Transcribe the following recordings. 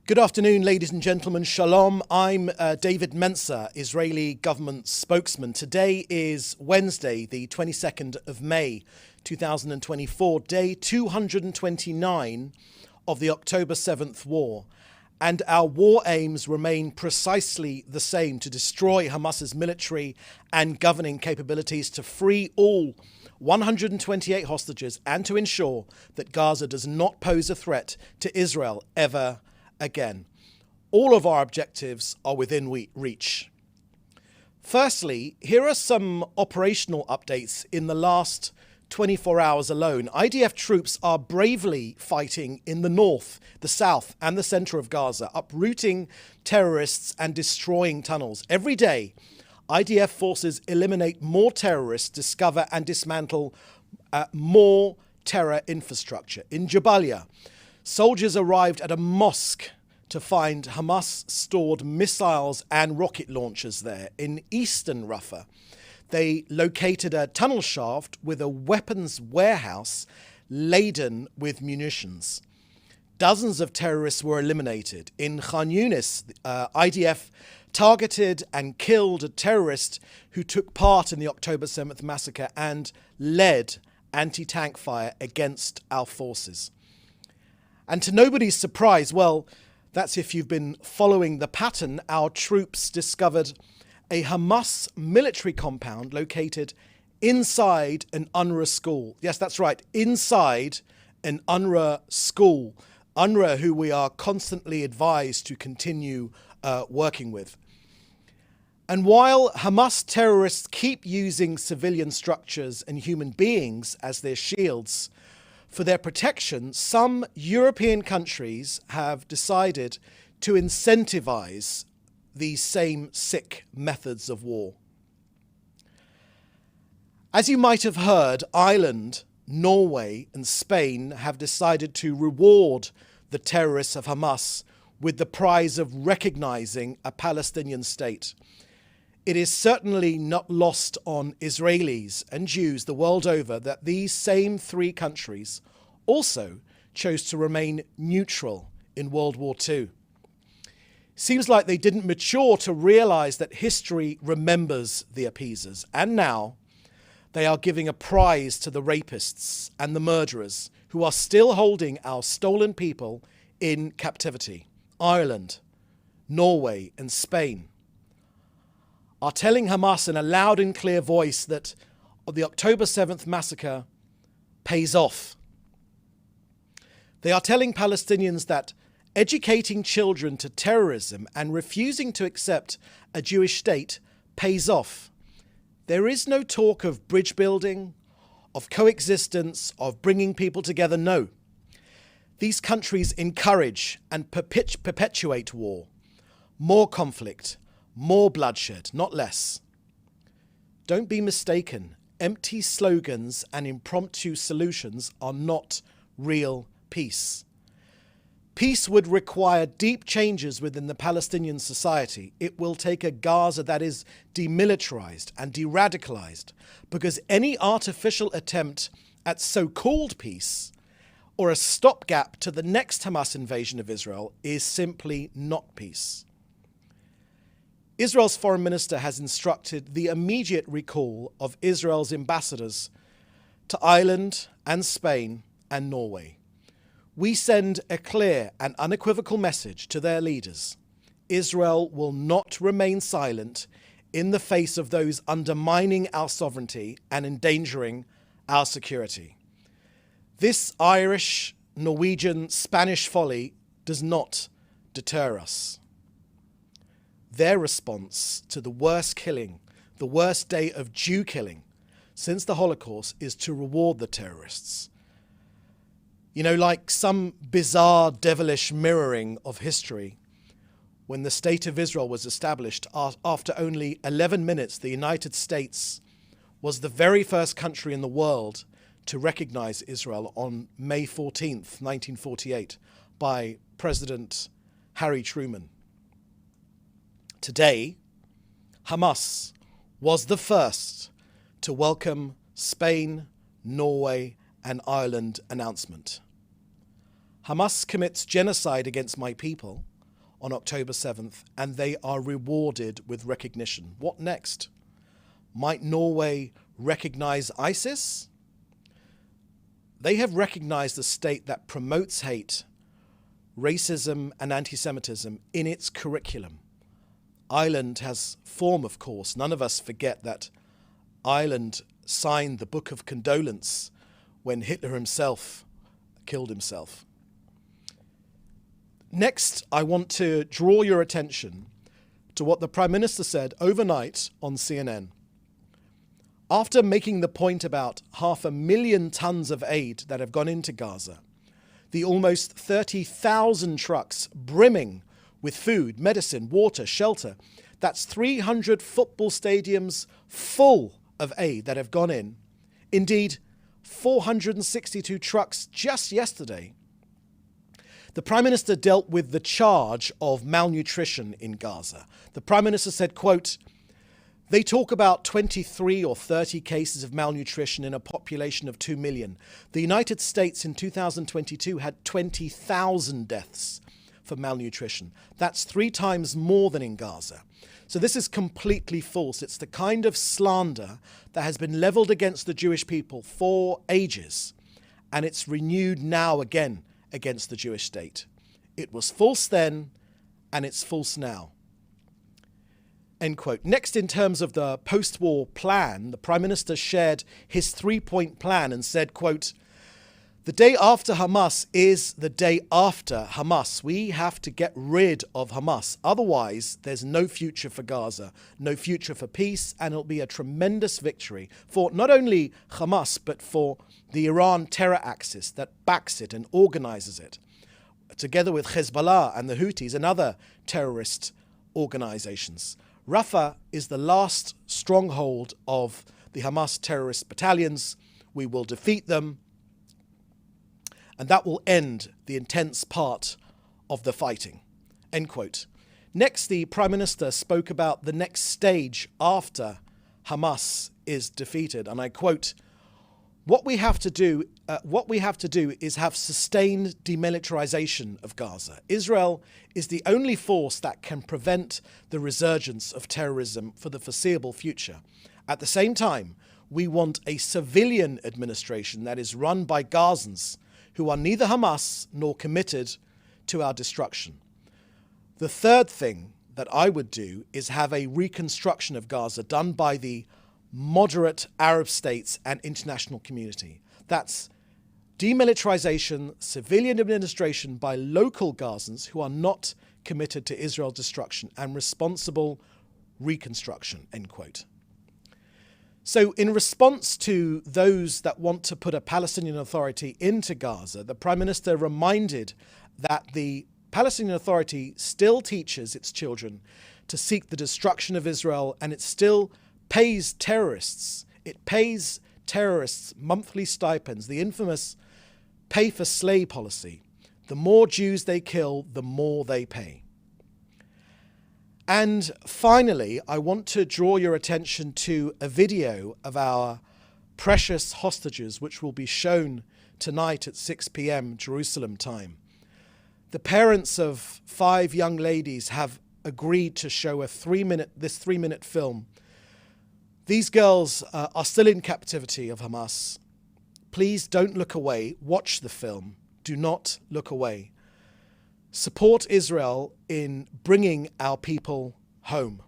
Good afternoon, ladies and gentlemen. Shalom. I'm David Mencer, Israeli Government Spokesman. Today is Wednesday, the 22nd of May, 2024, day 229 of the October 7th war. And our war aims remain precisely the same: to destroy Hamas's military and governing capabilities, to free all 128 hostages, and to ensure that Gaza does not pose a threat to Israel ever again. All of our objectives are within reach. Firstly, here are some operational updates in the last 24 hours alone. IDF troops are bravely fighting in the north, the south, and the center of Gaza, uprooting terrorists and destroying tunnels. Every day, IDF forces eliminate more terrorists, discover and dismantle more terror infrastructure. In Jabalia, soldiers arrived at a mosque to find Hamas-stored missiles and rocket launchers there. In eastern Rafah, they located a tunnel shaft with a weapons warehouse laden with munitions. Dozens of terrorists were eliminated. In Khan Yunis, IDF targeted and killed a terrorist who took part in the October 7th massacre and led anti-tank fire against our forces. And to nobody's surprise, well, that's if you've been following the pattern, our troops discovered a Hamas military compound located inside an UNRWA school. Yes, that's right, inside an UNRWA school. UNRWA, who we are constantly advised to continue working with. And while Hamas terrorists keep using civilian structures and human beings as their shields for their protection, some European countries have decided to incentivize these same sick methods of war. As you might have heard, Ireland, Norway, and Spain have decided to reward the terrorists of Hamas with the prize of recognizing a Palestinian state. It is certainly not lost on Israelis and Jews the world over that these same three countries also chose to remain neutral in World War II. Seems like they didn't mature to realize that history remembers the appeasers, and now they are giving a prize to the rapists and the murderers who are still holding our stolen people in captivity. Ireland, Norway, and Spain are telling Hamas in a loud and clear voice that the October 7th massacre pays off. They are telling Palestinians that educating children to terrorism and refusing to accept a Jewish state pays off. There is no talk of bridge building, of coexistence, of bringing people together. No. These countries encourage and perpetuate war, more conflict, more bloodshed, not less. Don't be mistaken. Empty slogans and impromptu solutions are not real peace. Peace would require deep changes within the Palestinian society. It will take a Gaza that is demilitarized and de-radicalized, because any artificial attempt at so-called peace or a stopgap to the next Hamas invasion of Israel is simply not peace. Israel's foreign minister has instructed the immediate recall of Israel's ambassadors to Ireland and Spain and Norway. We send a clear and unequivocal message to their leaders. Israel will not remain silent in the face of those undermining our sovereignty and endangering our security. This Irish, Norwegian, Spanish folly does not deter us. Their response to the worst killing, the worst day of Jew killing since the Holocaust, is to reward the terrorists. You know, like some bizarre, devilish mirroring of history, when the State of Israel was established, after only 11 minutes, the United States was the very first country in the world to recognize Israel on May 14th, 1948, by President Harry Truman. Today, Hamas was the first to welcome Spain, Norway, and Ireland announcement. Hamas commits genocide against my people. on October 7th, and they are rewarded with recognition. What next? Might Norway recognize ISIS? They have recognized a state that promotes hate, racism, and anti-Semitism in its curriculum. Ireland has form, of course. None of us forget that Ireland signed the Book of Condolence when Hitler himself killed himself. Next, I want to draw your attention to what the Prime Minister said overnight on CNN. After making the point about 500,000 tons of aid that have gone into Gaza, the almost 30,000 trucks brimming with food, medicine, water, shelter, that's 300 football stadiums full of aid that have gone in. Indeed, 462 trucks just yesterday. The Prime Minister dealt with the charge of malnutrition in Gaza. The Prime Minister said, quote, "They talk about 23 or 30 cases of malnutrition in a population of 2 million. The United States in 2022 had 20,000 deaths for malnutrition. That's 3 times more than in Gaza." So this is completely false. It's the kind of slander that has been leveled against the Jewish people for ages, and it's renewed now again against the Jewish state. It was false then, and it's false now. End quote. Next, in terms of the post-war plan, the Prime Minister shared his 3-point plan and said, quote, "The day after Hamas is the day after Hamas. We have to get rid of Hamas. Otherwise, there's no future for Gaza, no future for peace, and it'll be a tremendous victory for not only Hamas, but for the Iran terror axis that backs it and organizes it, together with Hezbollah and the Houthis and other terrorist organizations. Rafah is the last stronghold of the Hamas terrorist battalions. We will defeat them, and that will end the intense part of the fighting." End quote. Next, the Prime Minister spoke about the next stage after Hamas is defeated, and I quote, What we have to do is have sustained demilitarization of Gaza. Israel is the only force that can prevent the resurgence of terrorism for the foreseeable future. At the same time, we want a civilian administration that is run by Gazans who are neither Hamas nor committed to our destruction. The third thing that I would do is have a reconstruction of Gaza done by the moderate Arab states and international community. That's demilitarization, civilian administration by local Gazans who are not committed to Israel's destruction, and responsible reconstruction, end quote. So in response to those that want to put a Palestinian Authority into Gaza, the Prime Minister reminded that the Palestinian Authority still teaches its children to seek the destruction of Israel, and it still pays terrorists. It pays terrorists monthly stipends, the infamous pay for slay policy. The more Jews they kill, the more they pay. And finally, I want to draw your attention to a video of our precious hostages, which will be shown tonight at 6 p.m. Jerusalem time. The parents of 5 young ladies have agreed to show this 3-minute film. These girls are still in captivity of Hamas. Please don't look away. Watch the film. Do not look away. Support Israel in bringing our people home.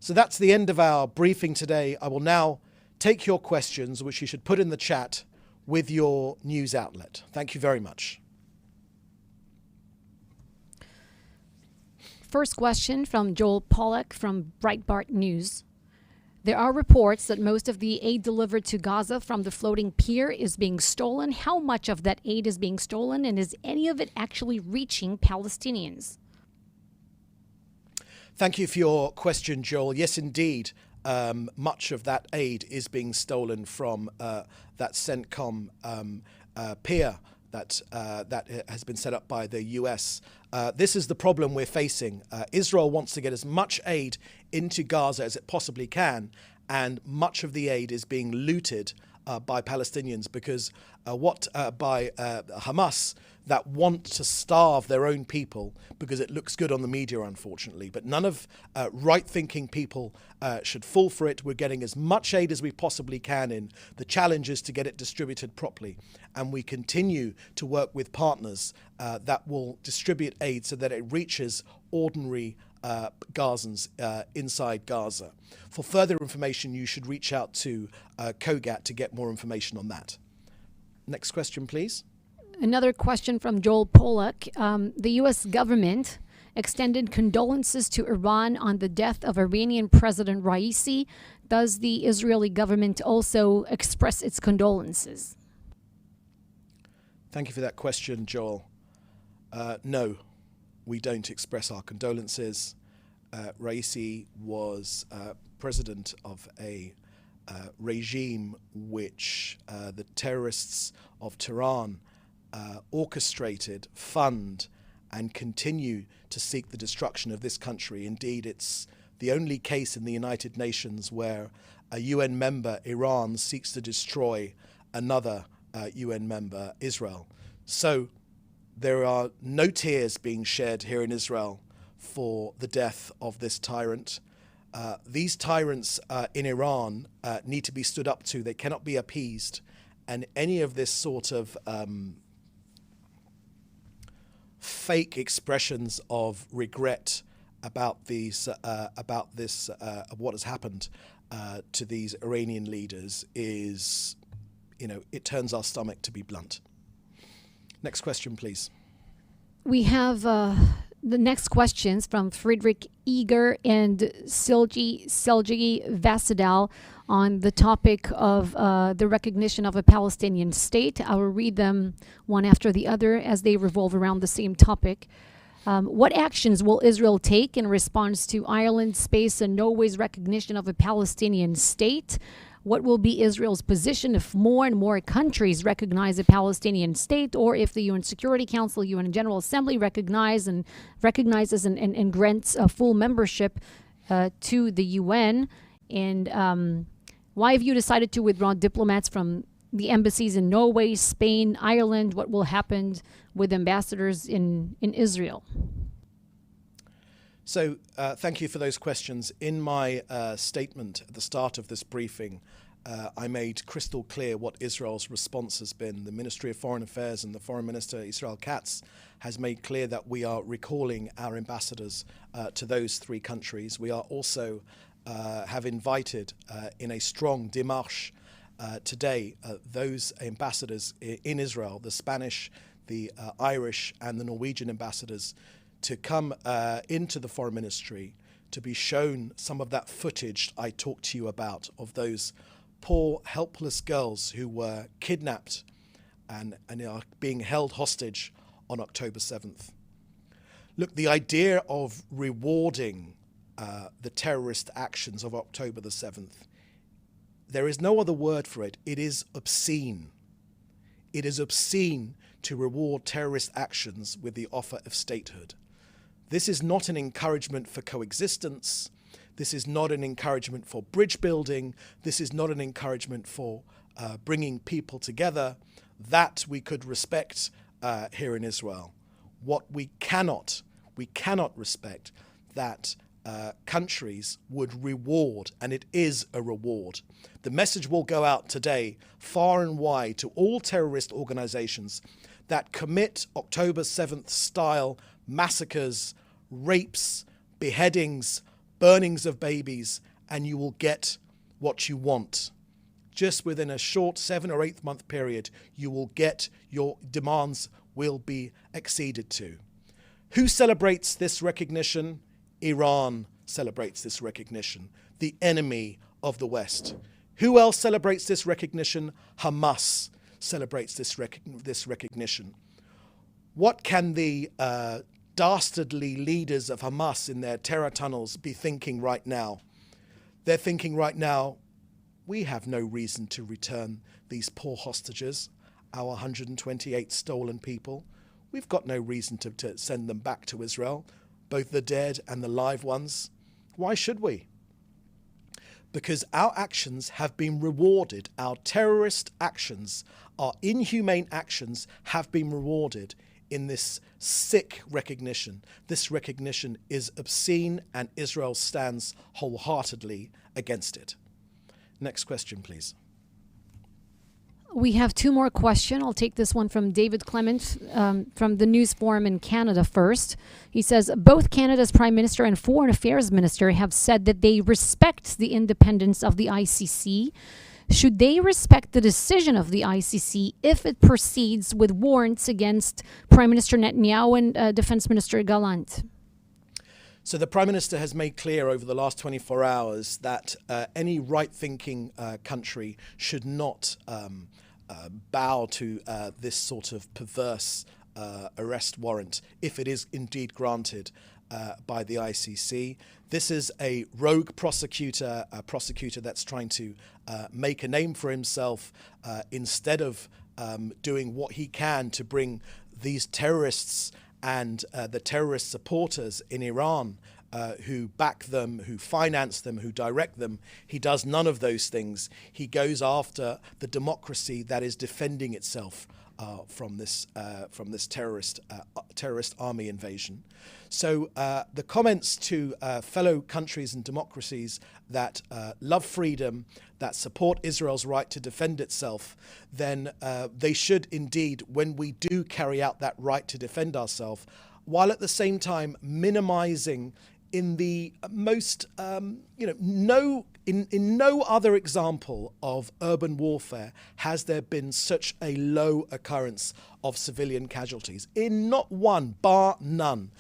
So that's the end of our briefing today. I will now take your questions, which you should put in the chat with your news outlet. Thank you very much. First question from Joel Pollack from Breitbart News. There are reports that most of the aid delivered to Gaza from the floating pier is being stolen. How much of that aid is being stolen, and is any of it actually reaching Palestinians? Thank you for your question, Joel. Yes, indeed. Much of that aid is being stolen from that CENTCOM pier that has been set up by the US. This is the problem we're facing. Israel wants to get as much aid into Gaza as it possibly can, and much of the aid is being looted by Palestinians because by Hamas, that want to starve their own people because it looks good on the media, unfortunately. But none of right-thinking people should fall for it. We're getting as much aid as we possibly can in. The challenge is to get it distributed properly. And we continue to work with partners that will distribute aid so that it reaches ordinary Gazans inside Gaza. For further information, you should reach out to COGAT to get more information on that. Next question, please. Another question from Joel Pollack. The U.S. government extended condolences to Iran on the death of Iranian President Raisi. Does the Israeli government also express its condolences? Thank you for that question, Joel. No, we don't express our condolences. Raisi was president of a regime which the terrorists of Tehran orchestrated, fund, and continue to seek the destruction of this country. Indeed, it's the only case in the United Nations where a UN member, Iran, seeks to destroy another UN member, Israel. So there are no tears being shed here in Israel for the death of this tyrant. These tyrants in Iran need to be stood up to. They cannot be appeased. And any of this sort of fake expressions of regret about these, of what has happened to these Iranian leaders is, it turns our stomach, to be blunt. Next question, please. We have the next questions from Friedrich Eger and Selgi Vasidal on the topic of the recognition of a Palestinian state. I will read them one after the other as they revolve around the same topic. What actions will Israel take in response to Ireland, Spain, and Norway's recognition of a Palestinian state? What will be Israel's position if more and more countries recognize a Palestinian state, or if the UN Security Council, UN General Assembly recognizes and grants a full membership to the UN? And why have you decided to withdraw diplomats from the embassies in Norway, Spain, Ireland? What will happen with ambassadors in Israel? So thank you for those questions. In my statement at the start of this briefing, I made crystal clear what Israel's response has been. The Ministry of Foreign Affairs and the Foreign Minister, Israel Katz, has made clear that we are recalling our ambassadors to those three countries. We are also have invited in a strong démarche today those ambassadors in Israel, the Spanish, the Irish and the Norwegian ambassadors, to come into the Foreign Ministry to be shown some of that footage I talked to you about of those poor, helpless girls who were kidnapped and are being held hostage on October 7th. Look, the idea of rewarding the terrorist actions of October the 7th, there is no other word for it. It is obscene. It is obscene to reward terrorist actions with the offer of statehood. This is not an encouragement for coexistence. This is not an encouragement for bridge building. This is not an encouragement for bringing people together. That we could respect here in Israel. What we cannot respect that countries would reward, and it is a reward. The message will go out today far and wide to all terrorist organizations that commit October 7th style massacres, rapes, beheadings, burnings of babies, and you will get what you want. Just within a short 7 or 8 month period, you will get your demands will be acceded to. Who celebrates this recognition? Iran celebrates this recognition, the enemy of the West. Who else celebrates this recognition? Hamas celebrates this recognition. What can the dastardly leaders of Hamas in their terror tunnels be thinking right now? They're thinking right now, we have no reason to return these poor hostages, our 128 stolen people. We've got no reason to send them back to Israel, both the dead and the live ones. Why should we? Because our actions have been rewarded. Our terrorist actions, our inhumane actions have been rewarded in this sick recognition. This recognition is obscene, and Israel stands wholeheartedly against it. Next question, please. We have two more questions. I'll take this one from David Clement from the News Forum in Canada first. He says, both Canada's Prime Minister and Foreign Affairs Minister have said that they respect the independence of the ICC. Should they respect the decision of the ICC if it proceeds with warrants against Prime Minister Netanyahu and Defense Minister Gallant? So the Prime Minister has made clear over the last 24 hours that any right-thinking country should not bow to this sort of perverse arrest warrant if it is indeed granted by the ICC. This is a rogue prosecutor, a prosecutor that's trying to make a name for himself instead of doing what he can to bring these terrorists and the terrorist supporters in Iran who back them, who finance them, who direct them. He does none of those things. He goes after the democracy that is defending itself from this terrorist army invasion. So the comments to fellow countries and democracies that love freedom, that support Israel's right to defend itself, then they should indeed, when we do carry out that right to defend ourselves, while at the same time minimizing in the most, in no other example of urban warfare has there been such a low occurrence of civilian casualties. In not one, bar none.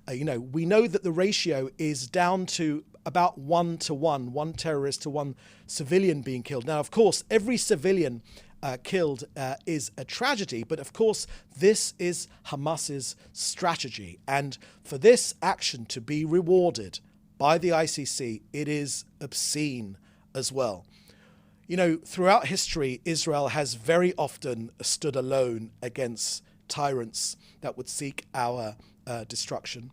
We know that the ratio is down to about 1-to-1, one terrorist to one civilian being killed. Now, of course, every civilian killed is a tragedy, but of course this is Hamas's strategy, and for this action to be rewarded by the ICC, it is obscene as well. Throughout history, Israel has very often stood alone against tyrants that would seek our destruction.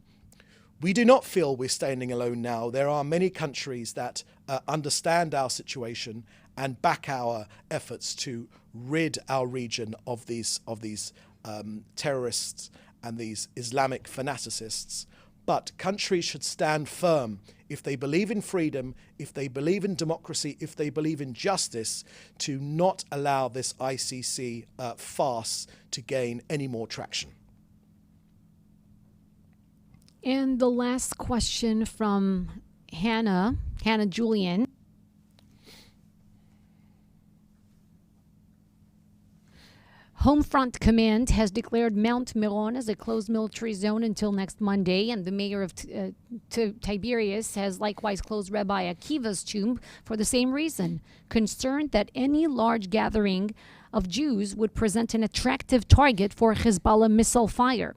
We do not feel we're standing alone now. There are many countries that understand our situation and back our efforts to rid our region of these terrorists and these Islamic fanaticists. But countries should stand firm if they believe in freedom, if they believe in democracy, if they believe in justice, to not allow this ICC farce to gain any more traction. And the last question from Hannah Julian. Homefront Command has declared Mount Meron as a closed military zone until next Monday, and the mayor of Tiberias has likewise closed Rabbi Akiva's tomb for the same reason, concerned that any large gathering of Jews would present an attractive target for Hezbollah missile fire.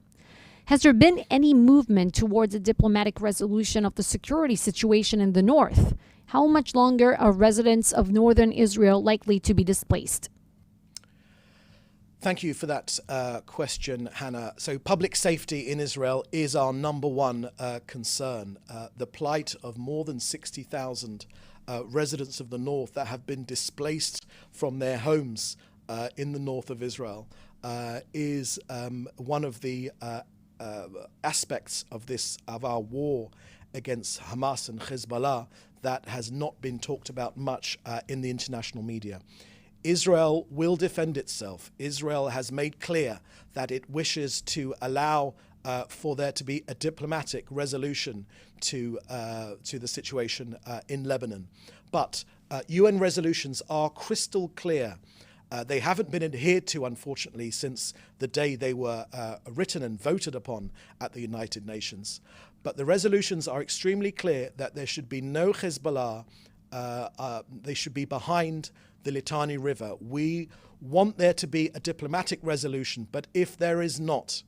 Has there been any movement towards a diplomatic resolution of the security situation in the north? How much longer are residents of northern Israel likely to be displaced? Thank you for that question, Hannah. So public safety in Israel is our number one concern. The plight of more than 60,000 residents of the north that have been displaced from their homes in the north of Israel is one of the aspects of our war against Hamas and Hezbollah that has not been talked about much in the international media. Israel will defend itself. Israel has made clear that it wishes to allow for there to be a diplomatic resolution to the situation in Lebanon. But UN resolutions are crystal clear. They haven't been adhered to, unfortunately, since the day they were written and voted upon at the United Nations. But the resolutions are extremely clear that there should be no Hezbollah. They should be behind the Litani River. We want there to be a diplomatic resolution, but if there is not,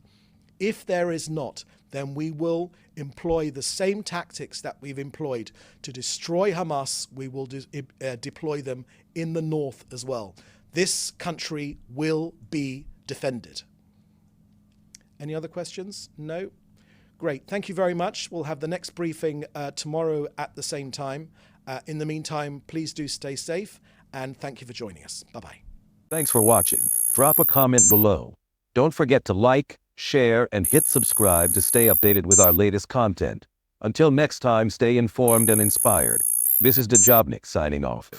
then we will employ the same tactics that we've employed to destroy Hamas. We will deploy them in the north as well. This country will be defended. Any other questions? No? Great. Thank you very much. We'll have the next briefing tomorrow at the same time. In the meantime, please do stay safe, and thank you for joining us. Bye-bye. Thanks for watching. Drop a comment below. Don't forget to like, share, and hit subscribe to stay updated with our latest content. Until next time, stay informed and inspired. This is Dejobnik signing off.